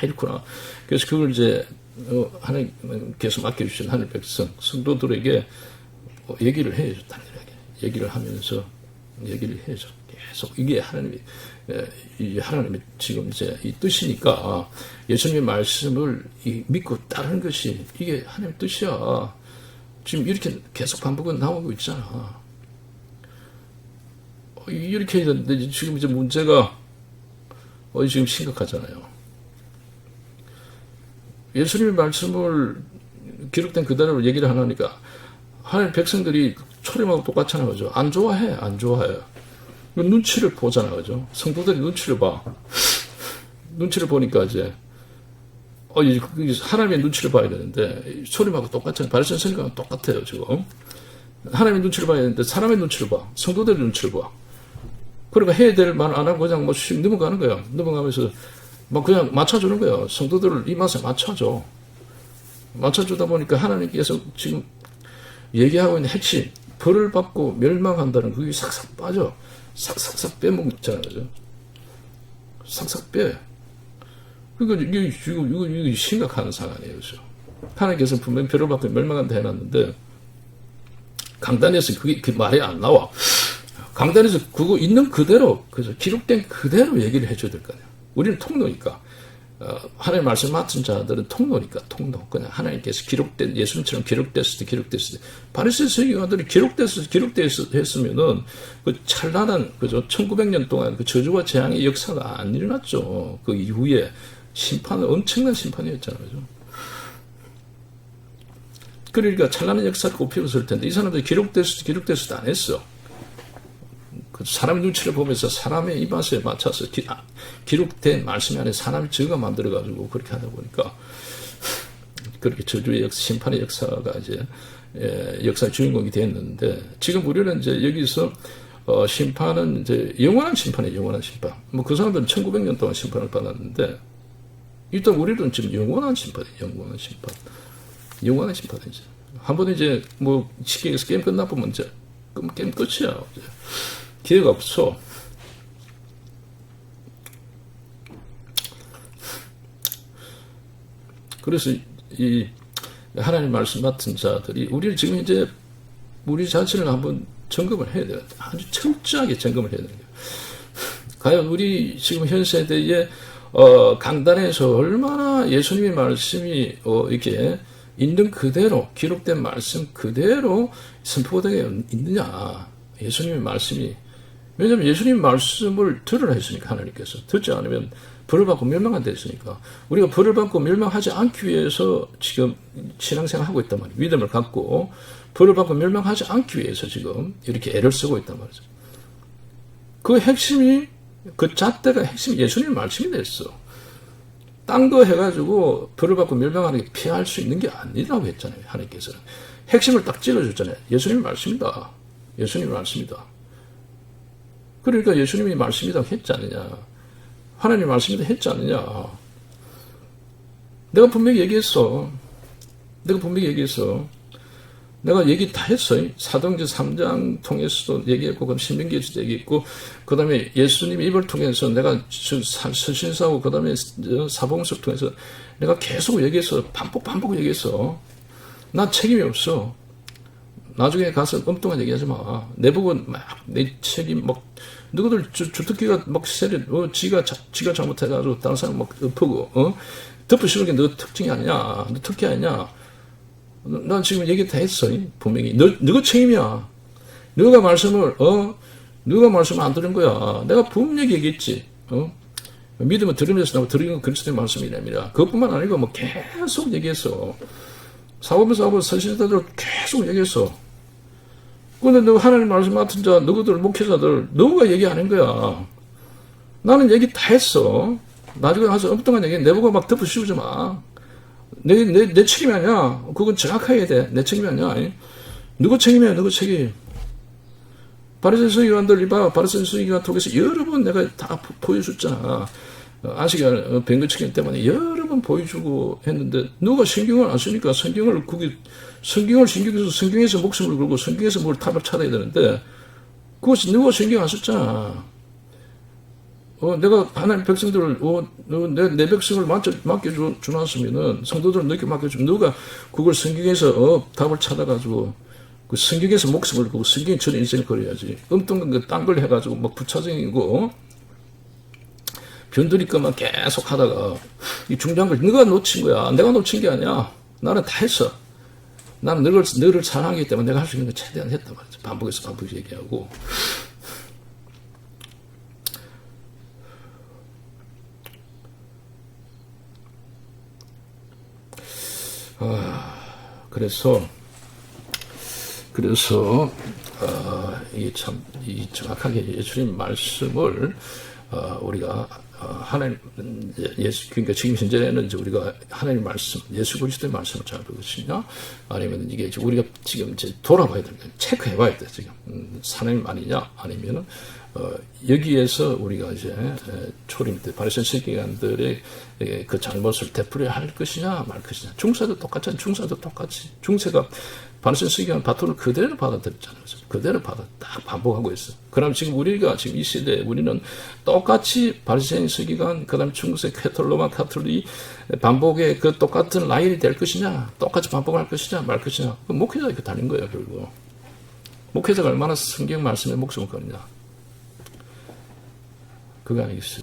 이렇구나. 그래서 그걸 이제 하나님께서 맡겨주신 하늘 백성 성도들에게 얘기를 해줬다는 거예요. 얘기를 하면서 얘기를 해줘. 계속 이게 하나님의 지금 이제 이 뜻이니까 예수님의 말씀을 믿고 따르는 것이 이게 하나님의 뜻이야. 지금 이렇게 계속 반복은 나오고 있잖아. 이렇게 했는데 지금 이제 문제가 지금 심각하잖아요. 예수님의 말씀을 기록된 그대로 얘기를 하니까 하나님 백성들이 초림하고 똑같잖아, 그죠? 안 좋아해. 눈치를 보잖아, 그죠? 성도들이 눈치를 봐. 눈치를 보니까 이제 하나님의 눈치를 봐야 되는데 초림하고 똑같잖아요. 바리새인 선생님과 똑같아요, 지금. 하나님의 눈치를 봐야 되는데 사람의 눈치를 봐. 성도들의 눈치를 봐. 그러니까 해야 될 말 안 하고 그냥 씩 넘어가는 거야. 넘어가면서 그냥 맞춰주는 거야. 성도들을 이 맛에 맞춰주다 보니까 하나님께서 지금 얘기하고 있는 핵심, 벌을 받고 멸망한다는 그게 싹싹 빠져. 싹싹 빼먹잖아요, 그죠? 싹싹 빼. 그러니까 이거 심각한 상황이에요, 그죠? 하나님께서 분명히 벌을 받고 멸망한다 해놨는데, 강단에서 그게 말이 안 나와. 강단에서 그거 있는 그대로, 그죠? 기록된 그대로 얘기를 해줘야 될 거 아니야. 우리는 통로니까. 하나님 말씀 맡은 자들은 통로니까, 통로. 그냥 하나님께서 예수님처럼 기록됐을 때, 바리새인 서기관들이 기록됐으면은, 그 찬란한, 그죠? 1900년 동안 그 저주와 재앙의 역사가 안 일어났죠. 그 이후에 엄청난 심판이었잖아요. 그죠? 그러니까 찬란한 역사를 꼽히었을 텐데, 이 사람들이 기록됐을 때 안 했어. 사람의 눈치를 보면서 사람의 입맛에 맞춰서 기록된 말씀 안에 사람이 저가 만들어가지고 그렇게 하다 보니까 그렇게 저주의 심판의 역사가 이제 역사의 주인공이 됐는데 지금 우리는 이제 여기서 심판은 이제 영원한 심판이에요. 영원한 심판. 그 사람들은 1900년 동안 심판을 받았는데 일단 우리는 지금 영원한 심판이에요. 영원한 심판이죠. 한번 이제 쉽게 얘기해서 게임 끝나보면 이제 게임 끝이야. 이제. 기회가 없어. 그래서 이 하나님 말씀 맡은 자들이 우리를 지금 이제 우리 자신을 한번 점검을 해야 돼요. 아주 철저하게 점검을 해야 돼요. 과연 우리 지금 현 세대의 강단에서 얼마나 예수님의 말씀이 이렇게 있는 그대로 기록된 말씀 그대로 선포되어 있느냐. 예수님의 말씀이 왜냐하면 예수님 말씀을 들으라 했으니까 하나님께서 듣지 않으면 벌을 받고 멸망한다 했으니까 우리가 벌을 받고 멸망하지 않기 위해서 지금 신앙생활 하고 있단 말이에요. 믿음을 갖고 벌을 받고 멸망하지 않기 위해서 지금 이렇게 애를 쓰고 있단 말이죠. 그 핵심이 그 잣대가 핵심이 예수님 말씀이 됐어. 딴 거 해가지고 벌을 받고 멸망하는 게 피할 수 있는 게 아니라고 했잖아요. 하나님께서는. 핵심을 딱 찔러줬잖아요. 예수님의 말씀이다. 예수님의 말씀이다. 그러니까 예수님이 말씀이다 했지 않느냐. 하나님의 말씀이다 했지 않느냐. 내가 분명히 얘기했어. 내가 얘기 다 했어요. 사도행전 3장 통해서도 얘기했고, 그다음 신명기에서도 얘기했고, 그 다음에 예수님 입을 통해서 내가 서신사하고, 그 다음에 사복음서를 통해서 내가 계속 얘기했어. 반복 얘기했어. 난 책임이 없어. 나중에 가서 엉뚱한 얘기하지 마. 내 보고 막 내 책임 막 누구들 주특기가 막 세려 지가 잘못해가지고 다른 사람 막 엎고 덮으시는 게 너 특징이 아니냐. 너 특기 아니냐. 난 지금 얘기 다 했어. 분명히 너가 책임이야. 너가 말씀을 안 들은 거야. 내가 분명히 얘기했지. 믿으면 들으면서 나고 들은 건 그리스도의 말씀이랍니다. 그것뿐만 아니고 뭐 계속 얘기했어. 사업에서 선신자들 계속 얘기했어. 근데 너 하나님 말씀 맡은 자, 너희들 목회자들, 너가 얘기하는 거야. 나는 얘기 다 했어. 나중에 가서 엉뚱한 얘기 내보고 막 덮어 씌우지 마. 내 책임이 아니야. 그건 정확하게 해야 돼. 내 책임이 아니야. 누구 책임이야, 누구 책임. 바리새인 서기관들 이봐. 바리새인 서기관 통해서 여러 번 내가 다 보여줬잖아. 안식일 변교책임 때문에 여러 번 보여주고 했는데 누가 성경을 안 쓰니까 성경을 성경에서 목숨을 걸고 성경에서 뭘 답을 찾아야 되는데 그것이 누가 성경 안 썼잖아. 내가 하나님 백성들을 내 백성을 맡겨주놨으면은 성도들을 너에게 맡겨주면 누가 그걸 성경에서 답을 찾아가지고 그 성경에서 목숨을 걸고 성경처럼 인생을 걸어야지. 엉뚱한 거 딴 걸 해가지고 막 부차적이고 변두리 것만 계속 하다가 이 중요한 걸 너가 놓친 거야. 내가 놓친 게 아니야. 나는 다 했어. 나는 너를 사랑하기 때문에 내가 할 수 있는 걸 최대한 했단 말이지. 반복해서 얘기하고. 그래서 이게 참 정확하게 예수님 말씀을 우리가 하나님 그러니까 지금 현재는 이제 우리가 하나님 말씀 예수 그리스도의 말씀을 잘 보겠느냐 아니면 이게 우리가 지금 이제 돌아봐야 됩니다. 체크해봐야 돼 지금 하나님 아니냐 아니면은 여기에서 우리가 이제 초림 때 바리새인 서기관들의 그 잘못을 되풀이해야 할 것이냐 말 것이냐. 중세도 똑같잖아요. 중세도 똑같이 중세가 바리새인 서기관 바톤을 그대로 받아들였잖아요. 그대로 딱 반복하고 있어. 그럼 지금 우리가 지금 이 시대에 우리는 똑같이 바리새인 서기관 그다음 중세 로마 카톨릭 반복의 그 똑같은 라인이 될 것이냐, 똑같이 반복할 것이냐 말 것이냐. 그 목회자가 이렇게 달린 거예요 결국. 목회자가 얼마나 성경 말씀에 목숨을 거느냐. 그거 아니겠어요.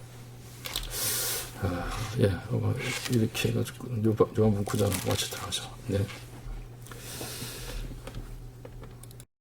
이렇게 해가지고 요한복음 9장 마치도록 하죠. 네.